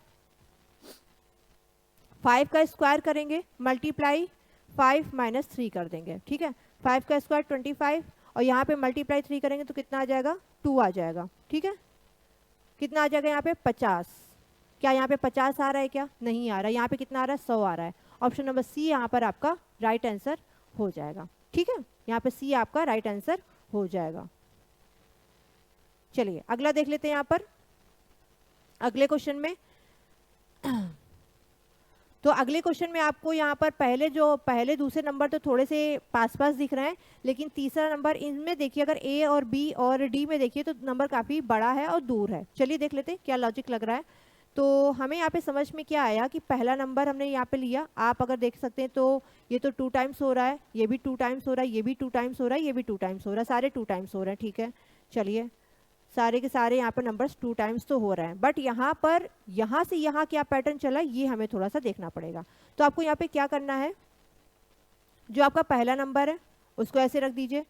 5 का स्क्वायर करेंगे, मल्टीप्लाई 5 माइनस 3 कर देंगे, ठीक है। 5 का स्क्वायर 25 और यहाँ पे मल्टीप्लाई 3 करेंगे तो कितना आ जाएगा 2 आ जाएगा, ठीक है। कितना आ जाएगा यहाँ पे 50। क्या यहाँ पे 50 आ रहा है? क्या नहीं आ रहा है। यहाँ पे कितना आ रहा है 100 आ रहा है। ऑप्शन नंबर सी यहाँ पर आपका राइट आंसर हो जाएगा, ठीक है। यहाँ पे सी आपका राइट आंसर हो जाएगा। चलिए अगला देख लेते हैं। यहाँ पर अगले क्वेश्चन में तो अगले क्वेश्चन में आपको यहाँ पर पहले दूसरे नंबर तो थोड़े से पास पास दिख रहे हैं, लेकिन तीसरा नंबर इनमें देखिए, अगर ए और बी और डी में देखिए तो नंबर काफ़ी बड़ा है और दूर है। चलिए देख लेते हैं क्या लॉजिक लग रहा है। तो हमें यहाँ पे समझ में क्या आया कि पहला नंबर हमने यहाँ पे लिया, आप अगर देख सकते हैं तो ये तो 2 टाइम्स हो रहा है, ये भी 2 टाइम्स हो रहा है, ये भी 2 टाइम्स हो रहा है, ये भी 2 टाइम्स हो रहा है, सारे 2 टाइम्स हो रहे हैं, ठीक है। चलिए सारे के सारे यहाँ पर नंबर्स 2 टाइम्स तो हो रहे हैं, बट यहाँ पर यहाँ से यहाँ क्या पैटर्न चला ये हमें थोड़ा सा देखना पड़ेगा। तो आपको यहाँ पे क्या करना है, जो आपका पहला नंबर है उसको ऐसे रख दीजिए,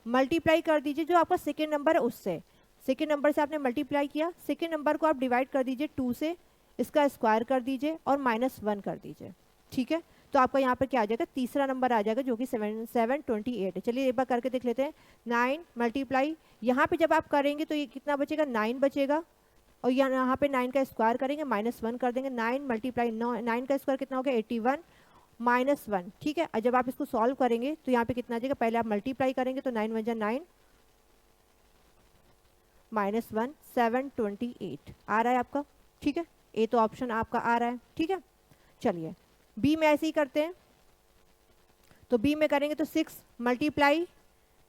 मल्टीप्लाई कर दीजिए जो आपका सेकेंड नंबर है उससे। सेकेंड नंबर से आपने मल्टीप्लाई किया, सेकेंड नंबर को आप डिवाइड कर दीजिए 2 से, इसका स्क्वायर कर दीजिए और -1 कर दीजिए। ठीक है, तो आपका यहाँ पर क्या आ जाएगा, तीसरा नंबर आ जाएगा जो कि 728 है। चलिए एक बार करके देख लेते हैं। 9 मल्टीप्लाई, यहाँ पे जब आप करेंगे तो ये कितना बचेगा, 9 बचेगा, और यहाँ पे 9 का स्क्वायर करेंगे, -1 कर देंगे। 9 मल्टीप्लाई 9 का स्क्वायर कितना हो गया, 81 -1। ठीक है, और जब आप इसको सॉल्व करेंगे तो यहाँ पे कितना आ जाएगा, पहले आप मल्टीप्लाई करेंगे तो 9 × 9 -1 728 आ रहा है आपका। ठीक है, ए तो ऑप्शन आपका आ रहा है। ठीक है, चलिए बी में ऐसे ही करते हैं। तो बी में करेंगे तो 6 मल्टीप्लाई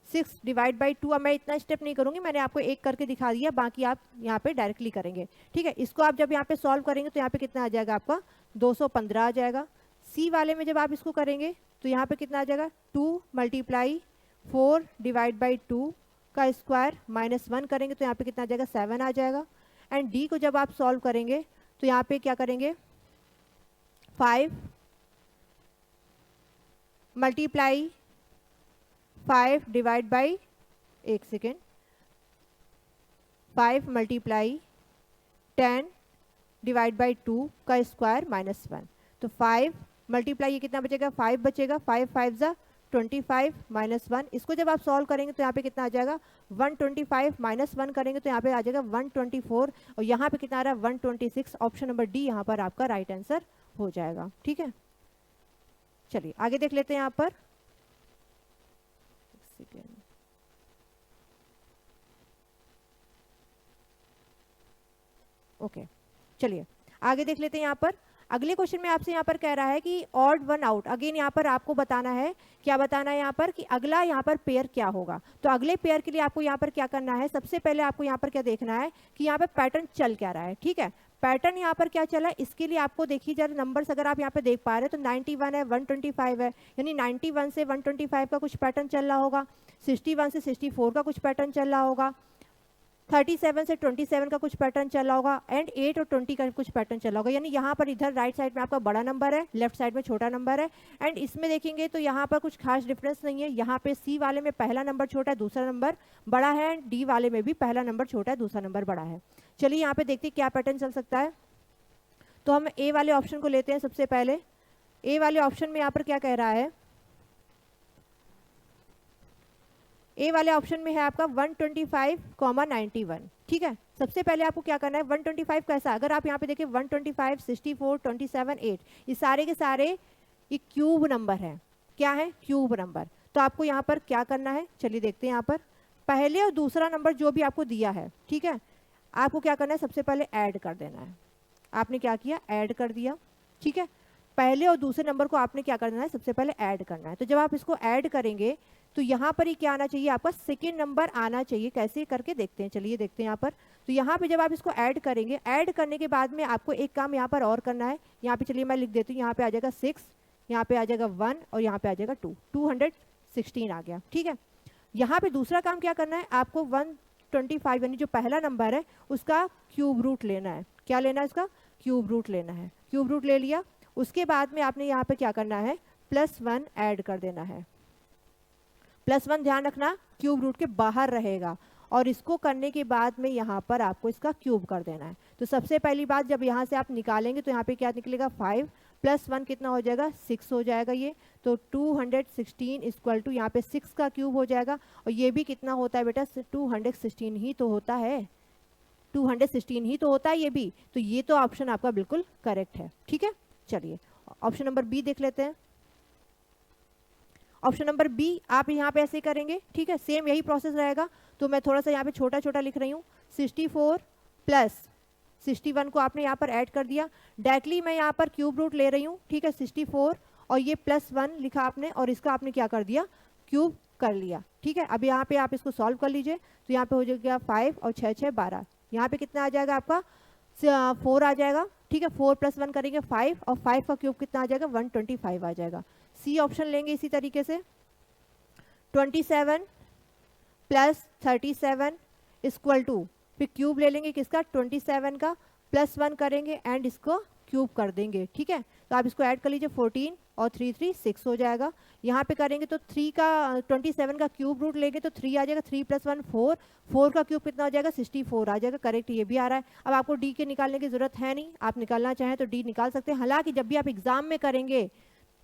6 डिवाइड बाई 2। अब मैं इतना स्टेप नहीं करूंगी, मैंने आपको एक करके दिखा दिया, बाकी आप यहाँ पे डायरेक्टली करेंगे। ठीक है, इसको आप जब यहाँ पे सॉल्व करेंगे तो यहाँ पे कितना आ जाएगा आपका, 215 आ जाएगा। सी वाले में जब आप इसको करेंगे तो यहाँ पे कितना आ जाएगा, 2 मल्टीप्लाई 4 डिवाइड बाई 2 का स्क्वायर -1 करेंगे तो यहाँ पे कितना आ जाएगा, 7 आ जाएगा। एंड डी को जब आप सॉल्व करेंगे तो यहाँ पे क्या करेंगे, 5 मल्टीप्लाई 5 डिवाइड बाई, एक सेकेंड, 5 मल्टीप्लाई 10 डिवाइड बाई 2 का स्क्वायर -1। तो 5 मल्टीप्लाई, ये कितना बचेगा, 5 बचेगा, 5 5 ज़ा 25 -1। इसको जब आप सॉल्व करेंगे तो यहाँ पे कितना आ जाएगा, 125 -1 करेंगे तो यहाँ पे आ जाएगा 124, और यहाँ पे कितना आ रहा है, 126। ऑप्शन नंबर डी यहाँ पर आपका राइट आंसर हो जाएगा। ठीक है, चलिए आगे देख लेते हैं। यहाँ पर ओके, चलिए आगे देख लेते हैं। यहाँ पर अगले क्वेश्चन में आपसे यहाँ पर कह रहा है कि ऑड वन आउट। अगेन यहाँ पर आपको बताना है, क्या बताना है यहाँ पर, कि अगला यहाँ पर पेयर क्या होगा। तो अगले पेयर के लिए आपको यहाँ पर क्या करना है, सबसे पहले आपको यहाँ पर क्या देखना है कि यहाँ पर पैटर्न चल क्या रहा है। ठीक है, पैटर्न यहाँ पर क्या चला है, इसके लिए आपको देखिए जरा नंबर्स अगर आप यहाँ पे देख पा रहे हैं तो 91 है, 125 है, यानी 91 से 125 का कुछ पैटर्न चल रहा होगा, 61 से 64 का कुछ पैटर्न चल रहा होगा, 37 से 27 का कुछ पैटर्न चला होगा, एंड 8 और 20 का कुछ पैटर्न चला होगा। यानी यहाँ पर इधर राइट साइड में आपका बड़ा नंबर है, लेफ्ट साइड में छोटा नंबर है। एंड इसमें देखेंगे तो यहाँ पर कुछ खास डिफरेंस नहीं है। यहाँ पे सी वाले में पहला नंबर छोटा है, दूसरा नंबर बड़ा है, एंड डी वाले में भी पहला नंबर छोटा है, दूसरा नंबर बड़ा है। चलिए यहाँ पे देखते हैं क्या पैटर्न चल सकता है। तो हम ए वाले ऑप्शन को लेते हैं सबसे पहले। ए वाले ऑप्शन में यहाँ पर क्या कह रहा है, ए वाले ऑप्शन में है आपका 125,91। ठीक है, सबसे पहले आपको क्या करना है, 125 कैसा, अगर आप यहाँ पे देखिए 125, 64, 27, 8, ये सारे के सारे ये क्यूब नंबर है। क्या है, क्यूब नंबर। तो आपको यहाँ पर क्या करना है, चलिए देखते हैं। यहाँ पर पहले और दूसरा नंबर जो भी आपको दिया है, ठीक है, आपको क्या करना है, सबसे पहले ऐड कर देना है। आपने क्या किया, ऐड कर दिया। ठीक है, पहले और दूसरे नंबर को आपने क्या करना है, सबसे पहले ऐड करना है। तो जब आप इसको ऐड करेंगे तो यहाँ पर ही क्या आना चाहिए, आपका सेकेंड नंबर आना चाहिए। कैसे करके देखते हैं, चलिए देखते हैं यहाँ पर। तो यहाँ पे जब आप इसको ऐड करेंगे, ऐड करने के बाद में आपको एक काम यहाँ पर और करना है। यहाँ पे चलिए मैं लिख देती हूँ, यहाँ पे आ जाएगा 6, यहाँ पे आ जाएगा 1 और यहाँ पे आ जाएगा 2, 216 आ गया। ठीक है, यहाँ पे दूसरा काम क्या करना है, आपको 125 यानी जो पहला नंबर है उसका क्यूब रूट लेना है। क्या लेना है, उसका क्यूब रूट लेना है। क्यूब रूट ले लिया, उसके बाद में आपने यहाँ पे क्या करना है, +1 ऐड कर देना है। +1 ध्यान रखना क्यूब रूट के बाहर रहेगा, और इसको करने के बाद में यहाँ पर आपको इसका क्यूब कर देना है। तो सबसे पहली बात, जब यहाँ से आप निकालेंगे तो यहाँ पे क्या निकलेगा, 5 +1 कितना हो जाएगा, 6 हो जाएगा ये। तो 216 इक्वल टू यहाँ पे 6 का क्यूब हो जाएगा, और ये भी कितना होता है बेटा, 216 ही तो होता है, 216 ही तो होता है ये भी। तो ये तो ऑप्शन आपका बिल्कुल करेक्ट है। ठीक है, चलिए ऑप्शन नंबर बी देख लेते हैं। ऑप्शन नंबर बी आप यहाँ पे ऐसे करेंगे। ठीक है, सेम यही प्रोसेस रहेगा। तो मैं थोड़ा सा यहाँ पे छोटा छोटा लिख रही हूँ। 64 + 61 को आपने यहाँ पर ऐड कर दिया। डायरेक्टली मैं यहाँ पर क्यूब रूट ले रही हूँ। ठीक है, 64 और ये +1 लिखा आपने, और इसका आपने क्या कर दिया, क्यूब कर लिया। ठीक है, अब यहाँ पे आप इसको सॉल्व कर लीजिए। तो यहाँ पे हो जाएगा 5 और 6 6 12, यहाँ पे कितना आ जाएगा आपका, 4 आ जाएगा। ठीक है, 4 + 1 करेंगे 5, और 5 का क्यूब कितना आ जाएगा, 125 आ जाएगा। सी ऑप्शन लेंगे इसी तरीके से। 27 + 37 इक्वल टू फिर क्यूब ले लेंगे किसका 27 का, +1 करेंगे एंड इसको क्यूब कर देंगे, ठीक है। तो आप इसको ऐड कर लीजिए 14 और 3 3 6 हो जाएगा। यहाँ पे करेंगे तो 3 का 27 का क्यूब रूट लेंगे तो 3 आ जाएगा, 3 + 1 4, 4 का क्यूब कितना हो जाएगा 64 आ जाएगा, करेक्ट ये भी आ रहा है। अब आपको डी के निकालने की जरूरत है नहीं, आप निकालना चाहें तो डी निकाल सकते हैं। हालांकि जब भी आप एग्जाम में करेंगे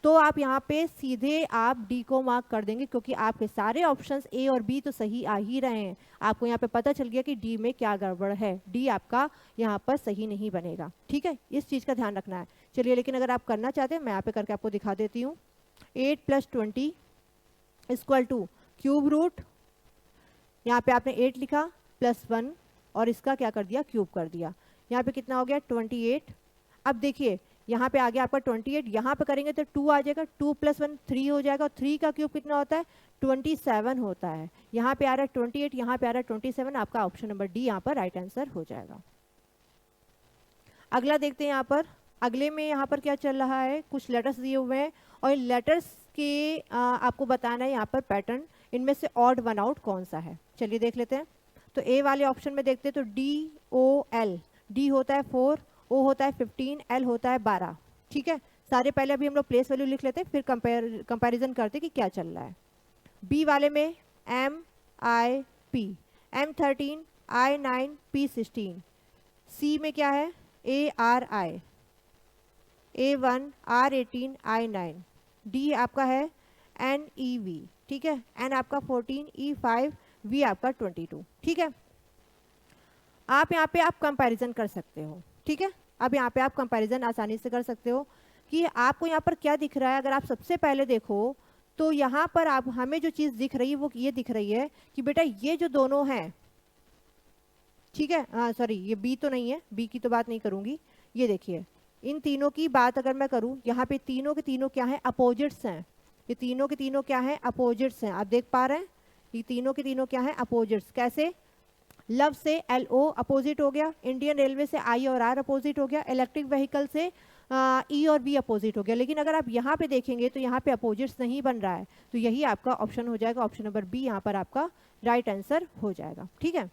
तो आप यहाँ पे सीधे आप डी को मार्क कर देंगे, क्योंकि आपके सारे ऑप्शंस ए और बी तो सही आ ही रहे हैं। आपको यहाँ पे पता चल गया कि डी में क्या गड़बड़ है, डी आपका यहाँ पर सही नहीं बनेगा, ठीक है, इस चीज़ का ध्यान रखना है। चलिए, लेकिन अगर आप करना चाहते हैं मैं यहाँ पे करके आपको दिखा देती हूँ। 8 + 20 = क्यूब रूट, यहाँ पे आपने 8 लिखा +1 और इसका क्या कर दिया क्यूब कर दिया। यहाँ पे कितना हो गया 28। अब देखिए यहाँ पे आ गया आपका 28, यहाँ पे करेंगे तो 2 आ जाएगा, 2 + 1 3 हो जाएगा, और 3 का क्यूब कितना होता है 27 होता है। यहाँ पे आ रहा है 28, यहाँ पे आ रहा है 27, आपका ऑप्शन नंबर डी यहाँ पर राइट आंसर हो जाएगा। अगला देखते हैं यहाँ पर, अगले में यहाँ पर क्या चल रहा है, कुछ लेटर्स दिए हुए हैं और लेटर्स के आपको बताना है यहाँ पर पैटर्न, इनमें से ऑड वन आउट कौन सा है। चलिए देख लेते हैं। तो ए वाले ऑप्शन में देखते हैं तो DOL, डी होता है 4, ओ होता है 15, एल होता है 12, ठीक है। सारे पहले अभी हम लोग प्लेस वैल्यू लिख लेते हैं, फिर कंपैरिजन करते कि क्या चल रहा है। बी वाले में MIP, M13, I9, P16। सी में क्या है ARI, A1, R18, I9। D आपका है NEV, ठीक है, N आपका 14, E5, V आपका 22, ठीक है। आप यहाँ पे आप कंपैरिजन कर सकते हो, ठीक है। अब यहाँ पे आप कंपैरिजन आसानी से कर सकते हो कि आपको यहाँ पर क्या दिख रहा है। अगर आप सबसे पहले देखो तो यहाँ पर आप हमें जो चीज़ दिख रही है वो ये दिख रही है कि बेटा ये जो दोनों हैं, ठीक है, हाँ सॉरी ये बी तो नहीं है, बी की तो बात नहीं करूँगी। ये देखिए इन तीनों की बात अगर मैं करूँ, यहाँ पे तीनों के तीनों क्या है अपोजिट्स हैं, ये तीनों के तीनों क्या है अपोजिट्स हैं। आप देख पा रहे हैं ये तीनों के तीनों क्या है अपोजिट्स। कैसे, लव से LO अपोजिट हो गया, इंडियन रेलवे से I और R अपोजिट हो गया, इलेक्ट्रिक व्हीकल से E और B अपोजिट हो गया। लेकिन अगर आप यहाँ पे देखेंगे तो यहाँ पे अपोजिट्स नहीं बन रहा है, तो यही आपका ऑप्शन हो जाएगा, ऑप्शन नंबर बी यहाँ पर आपका राइट आंसर हो जाएगा, ठीक है।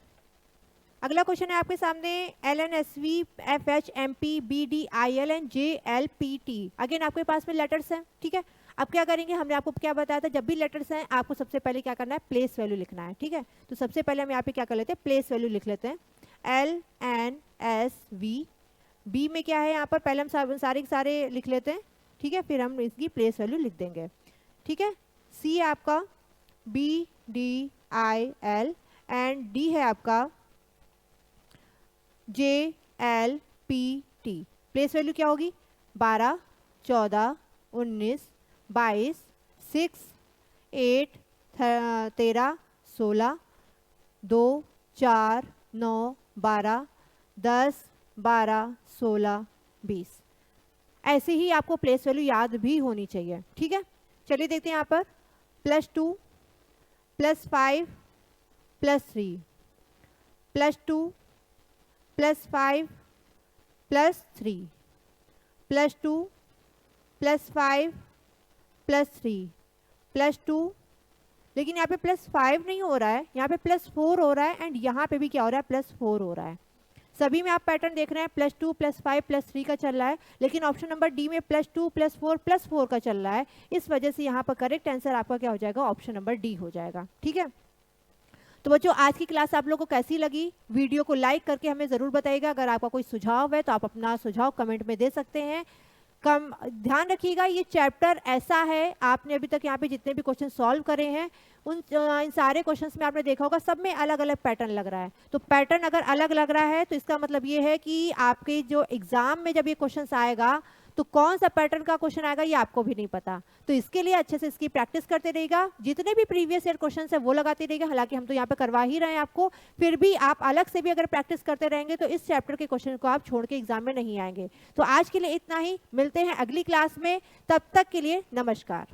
अगला क्वेश्चन है आपके सामने, LNSV FH MP BD ILN JLPT। Again आपके पास में लेटर्स हैं, ठीक है। अब क्या करेंगे, हमने आपको क्या बताया था, जब भी लेटर्स हैं आपको सबसे पहले क्या करना है प्लेस वैल्यू लिखना है, ठीक है। तो सबसे पहले हम यहाँ पे क्या कर लेते हैं प्लेस वैल्यू लिख लेते हैं, LNSV। बी में क्या है यहाँ पर पहले हम सारे लिख लेते हैं, ठीक है, फिर हम इसकी प्लेस वैल्यू लिख देंगे, ठीक है। सी आपका BDIL एंड डी है आपका JLPT। प्लेस वैल्यू क्या होगी 12, 14, 19, 22, 6, 8, 13, 16, 2, 4, 9, 12, 10, 12, 16, 20। ऐसे ही आपको प्लेस वैल्यू याद भी होनी चाहिए, ठीक है। चलिए देखते हैं यहाँ पर +2, +5, +3, +2, +5, +3, +2, +5, +3, +2, लेकिन यहाँ पे +5 नहीं हो रहा है, यहाँ पे +4 हो रहा है एंड यहाँ पे भी क्या हो रहा है +4 हो रहा है। सभी में आप पैटर्न देख रहे हैं +2, +5, +3 का चल रहा है, लेकिन ऑप्शन नंबर डी में +2, +4, +4 का चल रहा है। इस वजह से यहाँ पर करेक्ट आंसर आपका क्या हो जाएगा ऑप्शन नंबर डी हो जाएगा, ठीक है। तो बच्चों आज की क्लास आप लोगों को कैसी लगी, वीडियो को लाइक करके हमें ज़रूर बताइएगा। अगर आपका कोई सुझाव है तो आप अपना सुझाव कमेंट में दे सकते हैं। ध्यान रखिएगा ये चैप्टर ऐसा है, आपने अभी तक यहाँ पे जितने भी क्वेश्चन सॉल्व करे हैं इन सारे क्वेश्चंस में आपने देखा होगा सब में अलग अलग पैटर्न लग रहा है। तो पैटर्न अगर अलग लग रहा है तो इसका मतलब ये है कि आपके जो एग्जाम में जब ये क्वेश्चंस आएगा तो कौन सा पैटर्न का क्वेश्चन आएगा ये आपको भी नहीं पता। तो इसके लिए अच्छे से इसकी प्रैक्टिस करते रहिएगा, जितने भी प्रीवियस ईयर क्वेश्चन है वो लगाते रहिएगा। हालांकि हम तो यहाँ पे करवा ही रहे हैं आपको, फिर भी आप अलग से भी अगर प्रैक्टिस करते रहेंगे तो इस चैप्टर के क्वेश्चन को आप छोड़ के एग्जाम में नहीं आएंगे। तो आज के लिए इतना ही, मिलते हैं अगली क्लास में, तब तक के लिए नमस्कार।